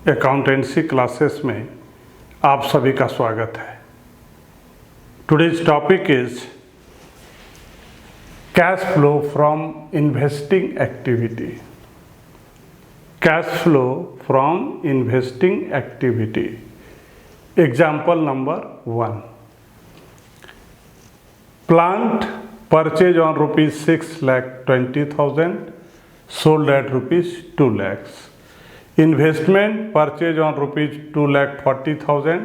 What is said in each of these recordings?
Accountancy classes में आप सभी का स्वागत है। Today's topic is cash flow from investing activity. Cash flow from investing activity. Example number 1, plant purchase on ₹6,20,000 sold at ₹2 lakhs. Investment purchase on ₹2,40,000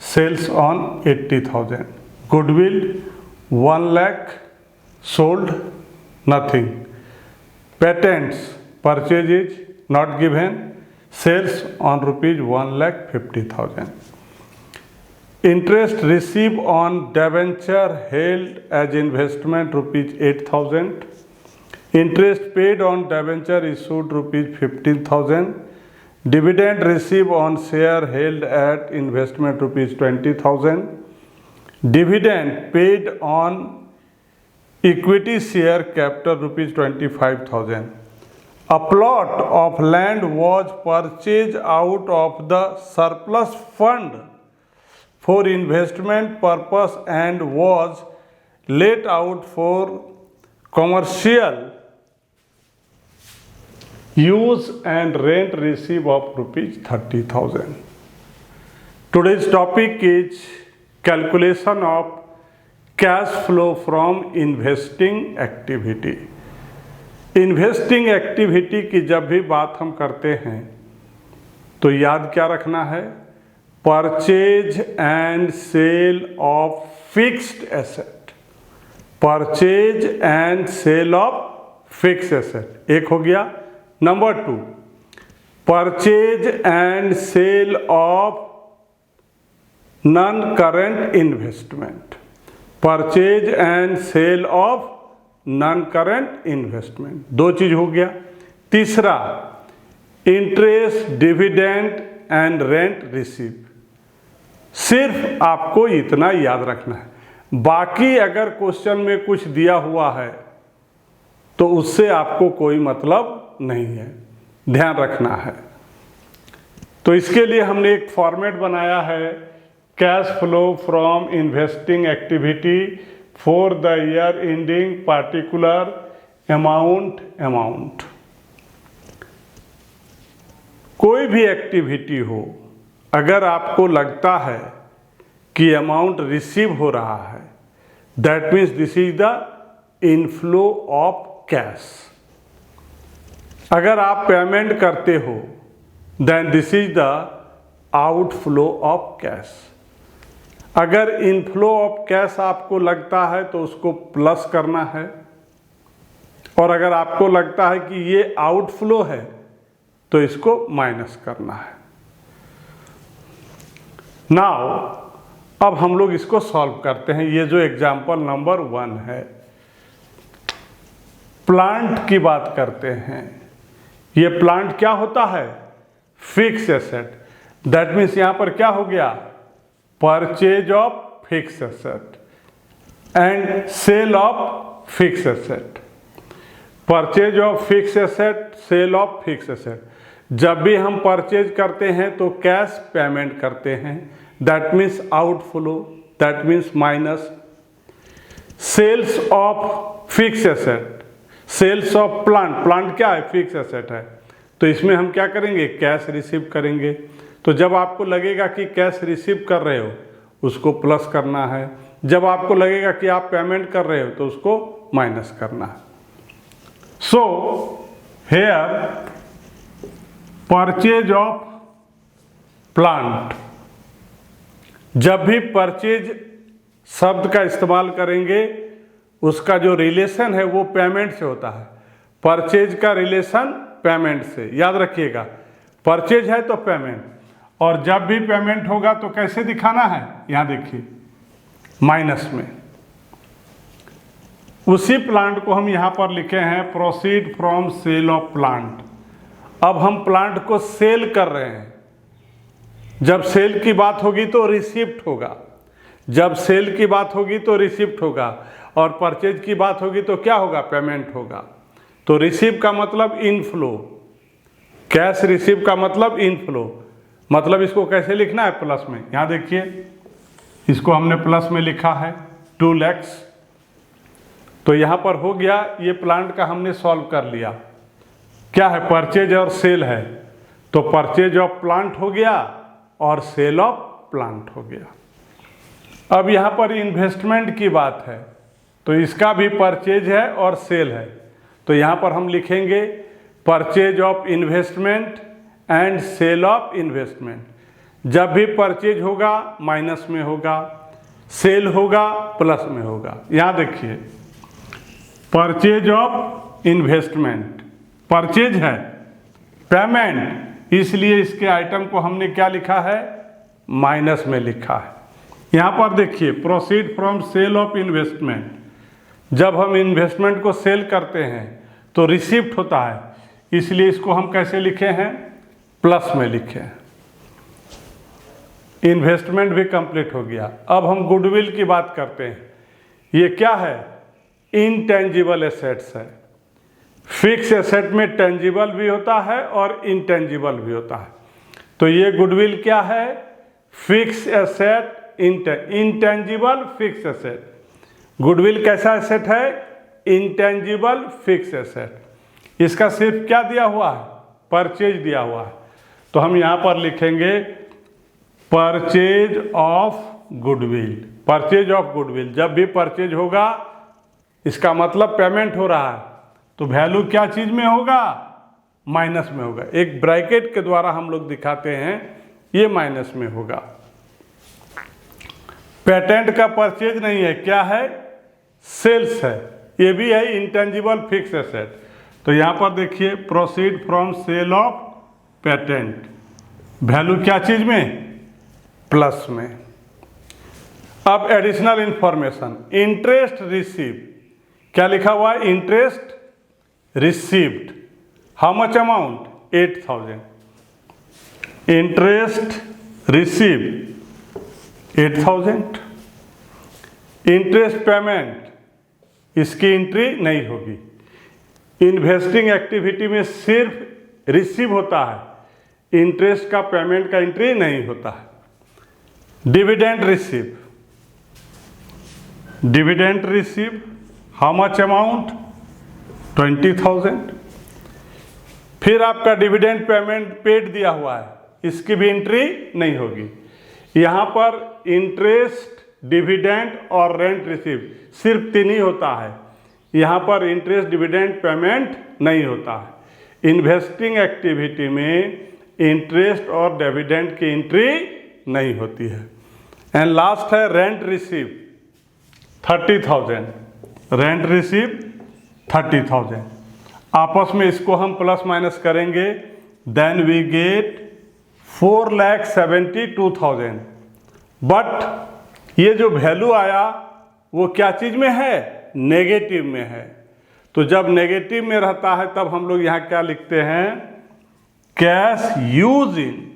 sales on 80,000. Goodwill 1 lakh sold nothing. Patents purchase is not given, sales on ₹1,50,000. Interest received on debenture held as investment ₹8,000. Interest paid on debenture issued ₹15,000. Dividend received on share held at investment ₹20,000. Dividend paid on equity share capital ₹25,000. A plot of land was purchased out of the surplus fund for investment purpose and was let out for commercial use and rent receive of ₹30,000. Today's topic is calculation of cash flow from investing activity. Investing activity की जब भी बात हम करते हैं तो याद क्या रखना है? Purchase and sale of fixed asset. Purchase and sale of fixed asset एक हो गया। Number 2, purchase and sale of non current investment. Purchase and sale of non current investment, दो चीज हो गया। तीसरा, interest, dividend and rent receive. सिर्फ आपको इतना याद रखना है, बाकी अगर क्वेश्चन में कुछ दिया हुआ है तो उससे आपको कोई मतलब नहीं है, ध्यान रखना है। तो इसके लिए हमने एक फॉर्मेट बनाया है, cash flow from investing activity for the year ending particular amount. कोई भी एक्टिविटी हो, अगर आपको लगता है कि अमाउंट रिसीव हो रहा है, that means this is the inflow of cash. अगर आप पेमेंट करते हो then this is the outflow of cash. अगर इनफ्लो ऑफ कैश आपको लगता है तो उसको प्लस करना है, और अगर आपको लगता है कि ये आउटफ्लो है तो इसको माइनस करना है। नाउ अब हम लोग इसको सॉल्व करते हैं। ये जो एग्जाम्पल नंबर 1 है, प्लांट की बात करते हैं। ये प्लांट क्या होता है? Fix asset. दैट मीन्स यहां पर क्या हो गया? Purchase of fix asset and sale of fix asset. Purchase of fix asset, sale of fix asset. जब भी हम परचेज करते हैं तो कैश पेमेंट करते हैं, that means outflow, that means minus. Sales of fix asset, sales of plant. Plant क्या है? फिक्स एसेट है, तो इसमें हम क्या करेंगे? कैश रिसीव करेंगे। तो जब आपको लगेगा कि कैश रिसीव कर रहे हो उसको प्लस करना है, जब आपको लगेगा कि आप पेमेंट कर रहे हो तो उसको माइनस करना है। So here purchase of plant, जब भी परचेज शब्द का इस्तेमाल करेंगे उसका जो रिलेशन है वो पेमेंट से होता है। परचेज का रिलेशन पेमेंट से, याद रखिएगा। परचेज है तो पेमेंट, और जब भी पेमेंट होगा तो कैसे दिखाना है? यहां देखिए, माइनस में। उसी प्लांट को हम यहां पर लिखे हैं proceed from sale of plant. अब हम प्लांट को सेल कर रहे हैं। जब सेल की बात होगी तो रिसिप्ट होगा, जब सेल की बात होगी तो रिसिप्ट होगा, और परचेज की बात होगी तो क्या होगा? पेमेंट होगा। तो रिसीव का मतलब इनफ्लो, कैश रिसीव का मतलब इनफ्लो, मतलब इसको कैसे लिखना है प्लस में, यहाँ देखिए इसको हमने प्लस में लिखा है 2 लाख। तो यहाँ पर हो गया, ये प्लांट का हमने सॉल्व कर लिया। क्या है, परचेज और सेल है, तो परचेज ऑफ प्लांट हो गया और सेल ऑफ प्लांट हो गया। अब यहाँ पर इन्वेस्टमेंट की बात है, तो इसका भी परचेज है और सेल है, तो यहाँ पर हम लिखेंगे purchase of investment and sale of investment. जब भी परचेज होगा माइनस में होगा, सेल होगा प्लस में होगा। यहाँ देखिए परचेज ऑफ इन्वेस्टमेंट, परचेज है पेमेंट, इसलिए इसके आइटम को हमने क्या लिखा है, माइनस में लिखा है। यहाँ पर देखिए proceed from sale of investment, जब हम इन्वेस्टमेंट को सेल करते हैं तो रिसिप्ट होता है, इसलिए इसको हम कैसे लिखे हैं, प्लस में लिखे हैं। इन्वेस्टमेंट भी कंप्लीट हो गया। अब हम गुडविल की बात करते हैं। ये क्या है, इनटेंजिबल एसेट्स है। फिक्स एसेट में टेंजिबल भी होता है और इनटेंजिबल भी होता है, तो ये गुडविल क्या है, fix asset, intangible fix asset. Goodwill कैसा एसेट है, इनटेंजिबल फिक्स एसेट। इसका सिर्फ क्या दिया हुआ है, परचेज दिया हुआ है, तो हम यहाँ पर लिखेंगे purchase of goodwill. Purchase of goodwill, जब भी परचेज होगा इसका मतलब पेमेंट हो रहा है, तो वैल्यू क्या चीज में होगा, माइनस में होगा। एक ब्रैकेट के द्वारा हम लोग दिखाते हैं, ये माइनस में होगा। पेटेंट का परचेज नहीं है, क्या है, सेल्स है, ये भी है इंटेंजिबल फिक्स एसेट। तो यहाँ पर देखिए proceed from sale of patent, value क्या चीज में, प्लस में। अब एडिशनल इंफॉर्मेशन, इंटरेस्ट रिसीव, क्या लिखा हुआ है, interest received, how much amount, 8000। Interest receive 8000। Interest payment, इसकी एंट्री नहीं होगी। इन्वेस्टिंग एक्टिविटी में सिर्फ रिसीव होता है, इंटरेस्ट का पेमेंट का एंट्री नहीं होता है। Dividend receive, dividend receive, how much amount, 20,000। फिर आपका डिविडेंड पेमेंट पेड दिया हुआ है, इसकी भी एंट्री नहीं होगी। यहाँ पर इंटरेस्ट, डिविडेंड और रेंट रिसीव सिर्फ 3 ही होता है, यहाँ पर इंटरेस्ट, डिविडेंड, पेमेंट नहीं होता है। इन्वेस्टिंग एक्टिविटी में इंटरेस्ट और डिविडेंड की एंट्री नहीं होती है। एंड लास्ट है रेंट रिसीव, 30,000। Rent receive 30,000। आपस में इसको हम प्लस माइनस करेंगे, देन वी गेट 4,72,000। बट ये जो वैल्यू आया वो क्या चीज में है, नेगेटिव में है। तो जब नेगेटिव में रहता है तब हम लोग यहाँ क्या लिखते हैं, कैश यूज इन।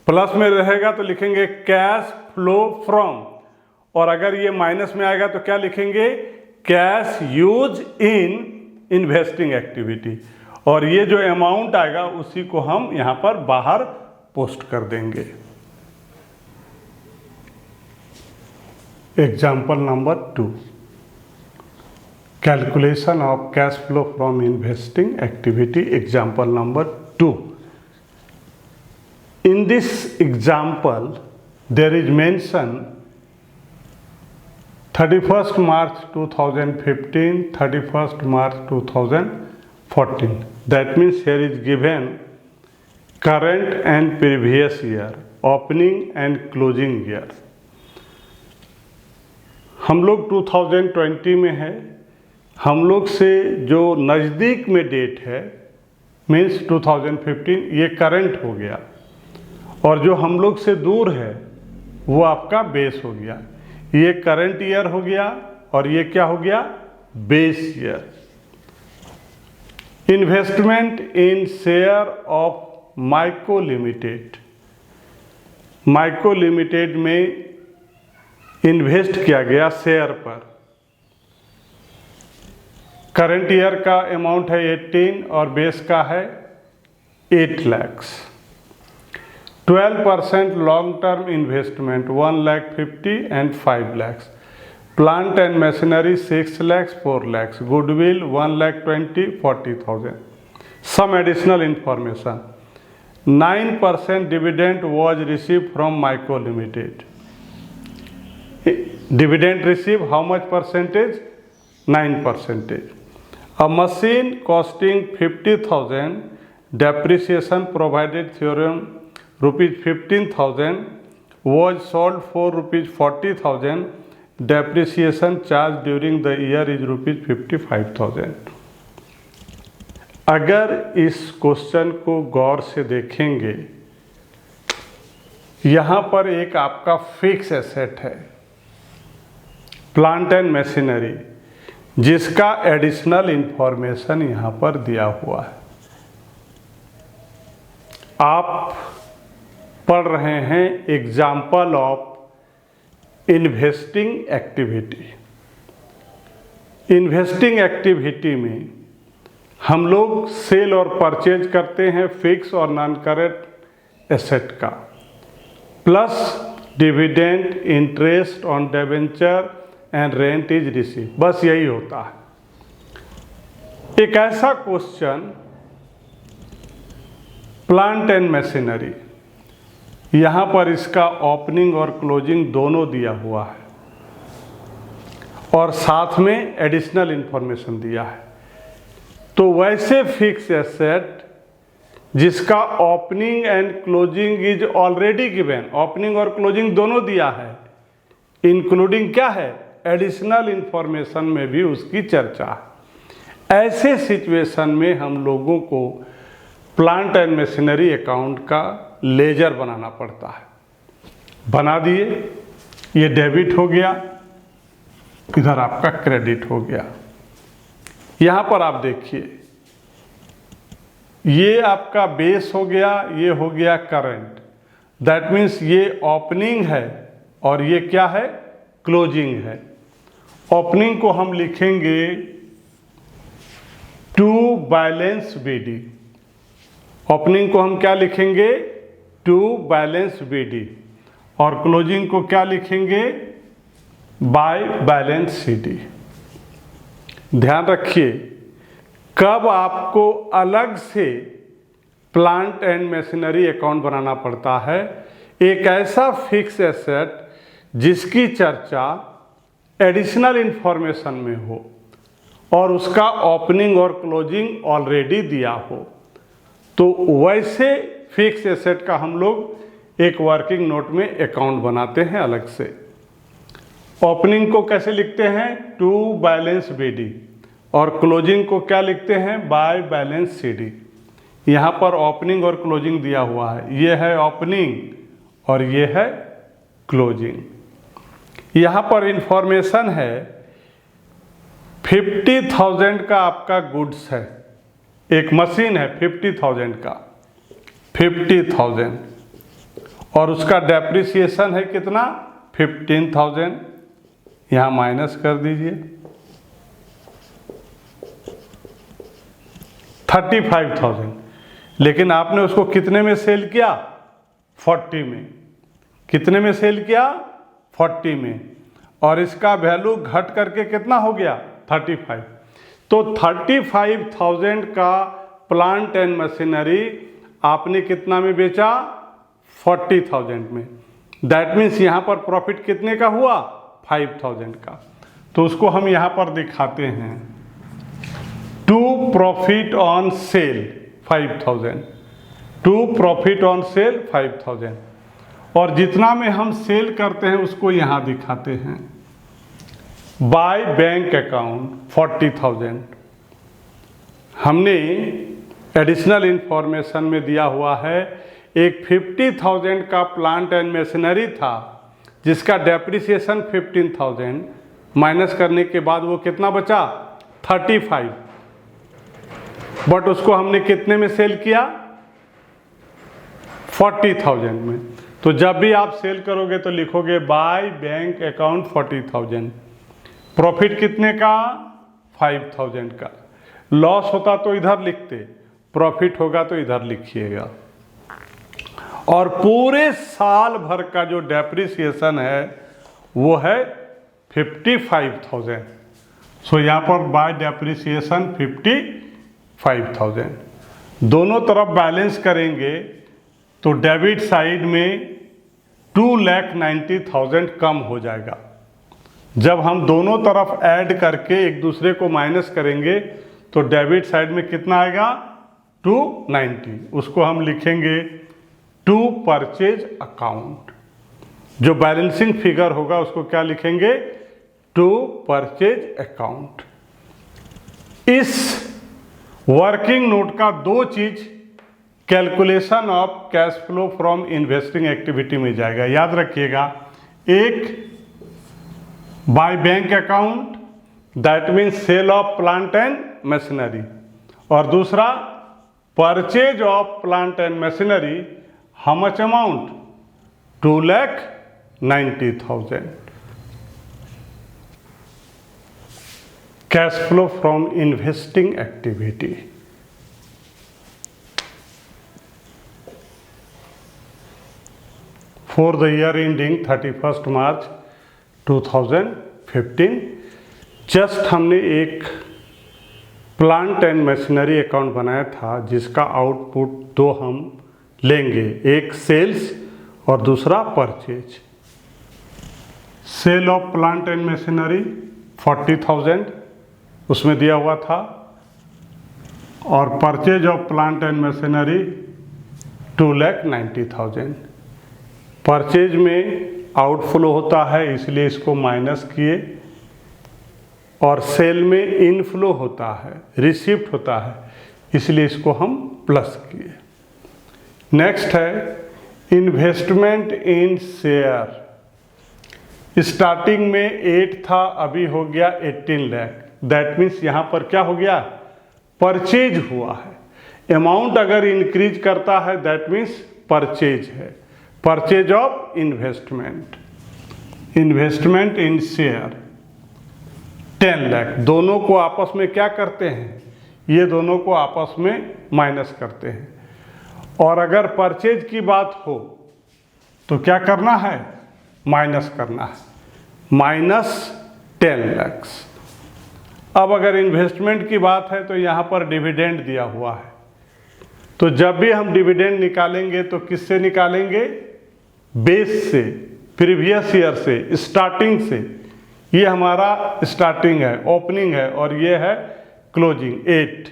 प्लस में रहेगा तो लिखेंगे कैश फ्लो फ्रॉम, और अगर ये माइनस में आएगा तो क्या लिखेंगे, cash use in investing activity. और ये जो अमाउंट आएगा उसी को हम यहाँ पर बाहर पोस्ट कर देंगे। Example number 2, calculation of cash flow from investing activity. Example number 2. In this example, there is mention 31st March 2015, 31st March 2014. That means here is given current and previous year, opening and closing year. हम लोग 2020 में है, हम लोग से जो नज़दीक में डेट है मीन्स 2015, ये करंट हो गया, और जो हम लोग से दूर है वो आपका बेस हो गया। ये करंट ईयर हो गया और ये क्या हो गया, base year. Investment in share of Mico limited, Mico limited में इन्वेस्ट किया गया शेयर पर। करंट ईयर का अमाउंट है 18 और बेस का है 8 lakh. 12% long term investment 1 lakh 50 and 5 lakhs. Plant and machinery 6 lakhs 4 lakhs. Goodwill 1 lakh 20 40,000. Some additional information. 9% dividend was received from Myco Limited. Dividend received how much percentage? 9%. A machine costing 50,000, depreciation provided theorem rupees 15,000 was sold for rupees 40,000. Depreciation charge during the year is rupees 55,000. अगर इस question को गौर से देखेंगे, यहाँ पर एक आपका fix asset है प्लांट एंड मशीनरी, जिसका एडिशनल इंफॉर्मेशन यहाँ पर दिया हुआ है। आप पढ़ रहे हैं example of investing activity. Investing activity में हम लोग सेल और परचेज करते हैं फिक्स और नॉन करेंट एसेट का, plus dividend, interest on debenture and rent is receive, बस यही होता है। एक ऐसा क्वेश्चन प्लांट एंड मशीनरी, यहाँ पर इसका ओपनिंग और क्लोजिंग दोनों दिया हुआ है और साथ में एडिशनल इंफॉर्मेशन दिया है। तो वैसे फिक्स एसेट जिसका opening and closing is already given, opening और क्लोजिंग दोनों दिया है, इंक्लूडिंग क्या है, एडिशनल इंफॉर्मेशन में भी उसकी चर्चा है। ऐसे सिचुएशन में हम लोगों को प्लांट एंड मशीनरी अकाउंट का लेजर बनाना पड़ता है। बना दिए, ये डेबिट हो गया, इधर आपका क्रेडिट हो गया। यहाँ पर आप देखिए, ये आपका बेस हो गया, ये हो गया करंट, दैट मीन्स ये ओपनिंग है और ये क्या है, क्लोजिंग है। ओपनिंग को हम लिखेंगे टू बैलेंस बीडी, ओपनिंग को हम क्या लिखेंगे, टू बैलेंस बीडी, और क्लोजिंग को क्या लिखेंगे, बाय बैलेंस सीडी। ध्यान रखिए, कब आपको अलग से प्लांट एंड मशीनरी अकाउंट बनाना पड़ता है, एक ऐसा फिक्स एसेट जिसकी चर्चा एडिशनल इंफॉर्मेशन में हो और उसका ओपनिंग और क्लोजिंग ऑलरेडी दिया हो, तो वैसे फिक्स एसेट का हम लोग एक वर्किंग नोट में अकाउंट बनाते हैं अलग से। ओपनिंग को कैसे लिखते हैं, टू बैलेंस बीडी, और क्लोजिंग को क्या लिखते हैं, बाय बैलेंस सीडी। यहाँ पर ओपनिंग और क्लोजिंग दिया हुआ है, ये है ओपनिंग और ये है क्लोजिंग। यहाँ पर इंफॉर्मेशन है 50,000 का आपका गुड्स है, एक मशीन है 50,000 का, 50,000, और उसका डेप्रिसिएशन है कितना, 15,000। यहाँ माइनस कर दीजिए, 35,000, लेकिन आपने उसको कितने में सेल किया, 40 में। कितने में सेल किया, 40 में, और इसका वैल्यू घट करके कितना हो गया, 35। तो 35,000 का प्लांट एंड मशीनरी आपने कितना में बेचा, 40,000 में। दैट मीन्स यहाँ पर प्रॉफिट कितने का हुआ, 5,000 का। तो उसको हम यहाँ पर दिखाते हैं, to profit on sale 5,000, to profit on sale 5,000, और जितना में हम सेल करते हैं उसको यहाँ दिखाते हैं, बाय बैंक अकाउंट 40,000। हमने एडिशनल इंफॉर्मेशन में दिया हुआ है एक 50,000 का प्लांट एंड मशीनरी था जिसका डेप्रिसिएशन 15,000, माइनस करने के बाद वो कितना बचा, 35, बट उसको हमने कितने में सेल किया, 40,000 में। तो जब भी आप सेल करोगे तो लिखोगे बाय बैंक अकाउंट 40,000, प्रॉफिट कितने का, 5,000 का। लॉस होता तो इधर लिखते, प्रॉफिट होगा तो इधर लिखिएगा। और पूरे साल भर का जो डेप्रिसिएशन है वो है 55,000। सो यहाँ पर बाय डेप्रिसिएशन 55,000। दोनों तरफ बैलेंस करेंगे तो डेबिट साइड में 2,90,000 कम हो जाएगा। जब हम दोनों तरफ ऐड करके एक दूसरे को माइनस करेंगे तो डेबिट साइड में कितना आएगा 290। उसको हम लिखेंगे टू परचेज अकाउंट। जो बैलेंसिंग फिगर होगा उसको क्या लिखेंगे टू परचेज अकाउंट। इस वर्किंग नोट का दो चीज calculation of cash flow from investing activity में जाएगा, याद रखिएगा। एक by bank account that means sale of plant and machinery, और दूसरा purchase of plant and machinery. How much amount 2,90,000। Cash flow from investing activity. For the year ending 31 March 2015 just हमने एक plant and machinery account बनाया था जिसका output दो हम लेंगे, एक सेल्स और दूसरा purchase. Sale of plant and machinery 40,000 उसमें दिया हुआ था, और purchase of plant and machinery 2,90,000। Purchase में आउटफ्लो होता है इसलिए इसको माइनस किए, और सेल में इनफ्लो होता है, रिसिप्ट होता है, इसलिए इसको हम प्लस किए। नेक्स्ट है इन्वेस्टमेंट इन शेयर। स्टार्टिंग में 8 था, अभी हो गया 18 लाख। दैट मीन्स यहाँ पर क्या हो गया परचेज हुआ है। अमाउंट अगर इंक्रीज करता है दैट मीन्स परचेज है। Purchase of investment, investment in share 10 lakh. दोनों को आपस में क्या करते हैं, ये दोनों को आपस में माइनस करते हैं। और अगर परचेज की बात हो तो क्या करना है माइनस करना है, -10 लाख। अब अगर इन्वेस्टमेंट की बात है तो यहाँ पर डिविडेंड दिया हुआ है, तो जब भी हम डिविडेंड निकालेंगे तो किससे निकालेंगे, बेस से, प्रीवियस ईयर से, स्टार्टिंग से। ये हमारा स्टार्टिंग है, ओपनिंग है, और ये है क्लोजिंग 8।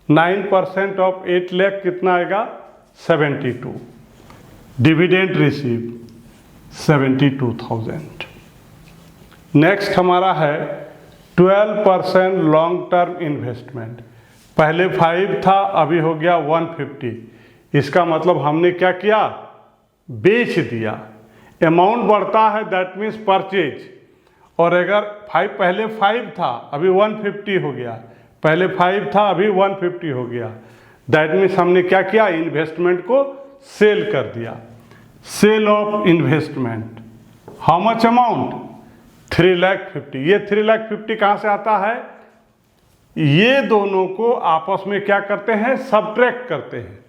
9% ऑफ 8 लाख कितना आएगा 72। Dividend receive 72,000। नेक्स्ट हमारा है 12% लॉन्ग टर्म इन्वेस्टमेंट। पहले 5 था, अभी हो गया 150। इसका मतलब हमने क्या किया, बेच दिया। अमाउंट बढ़ता है दैट मीन्स परचेज। और अगर पहले 5 था अभी 150 हो गया, पहले 5 था अभी 150 हो गया, दैट मीन्स हमने क्या किया, इन्वेस्टमेंट को सेल कर दिया। Sale of investment, how much amount 3,50,000। ये 3,50,000 कहाँ से आता है, ये दोनों को आपस में क्या करते हैं, सब्ट्रैक्ट करते हैं।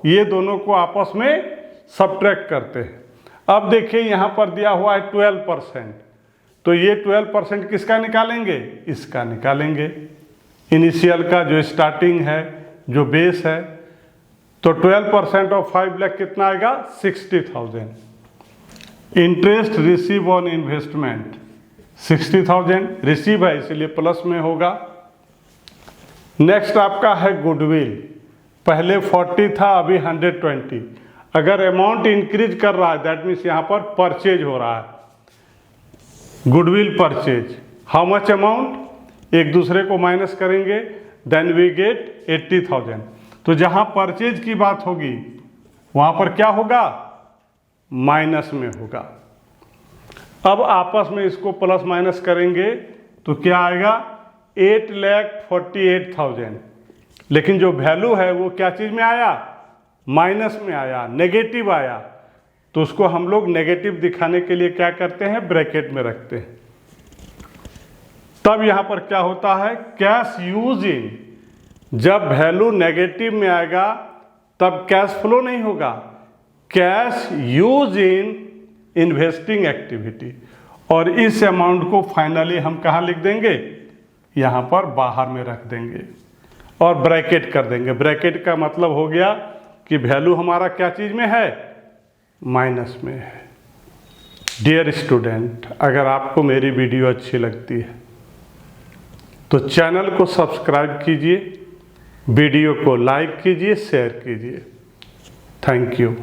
ये दोनों को आपस में सब्ट्रैक्ट करते हैं। अब देखिए यहाँ पर दिया हुआ है 12%, तो ये 12% किसका निकालेंगे, इसका निकालेंगे, इनिशियल का जो स्टार्टिंग है, जो बेस है। तो 12% ऑफ 5 लाख कितना आएगा 60,000। Interest receive on investment 60,000 receive है इसलिए प्लस में होगा। नेक्स्ट आपका है गुडविल। पहले 40 था अभी 120। अगर अमाउंट इंक्रीज कर रहा है दैट मीन्स यहाँ पर परचेज हो रहा है, goodwill purchase. How much amount, एक दूसरे को माइनस करेंगे, देन वी गेट 80,000। तो जहाँ परचेज की बात होगी वहाँ पर क्या होगा, माइनस में होगा। अब आपस में इसको प्लस माइनस करेंगे तो क्या आएगा 8,48,000। लेकिन जो वैल्यू है वो क्या चीज़ में आया, माइनस में आया, नेगेटिव आया। तो उसको हम लोग नेगेटिव दिखाने के लिए क्या करते हैं, ब्रैकेट में रखते हैं। तब यहाँ पर क्या होता है, कैश यूज इन। जब वैल्यू नेगेटिव में आएगा तब कैश फ्लो नहीं होगा, cash use in investing activity, और इस अमाउंट को फाइनली हम कहाँ लिख देंगे, यहाँ पर बाहर में रख देंगे और ब्रैकेट कर देंगे। ब्रैकेट का मतलब हो गया कि वैल्यू हमारा क्या चीज़ में है, माइनस में है। डियर स्टूडेंट, अगर आपको मेरी वीडियो अच्छी लगती है तो चैनल को सब्सक्राइब कीजिए, वीडियो को लाइक कीजिए, शेयर कीजिए। Thank you.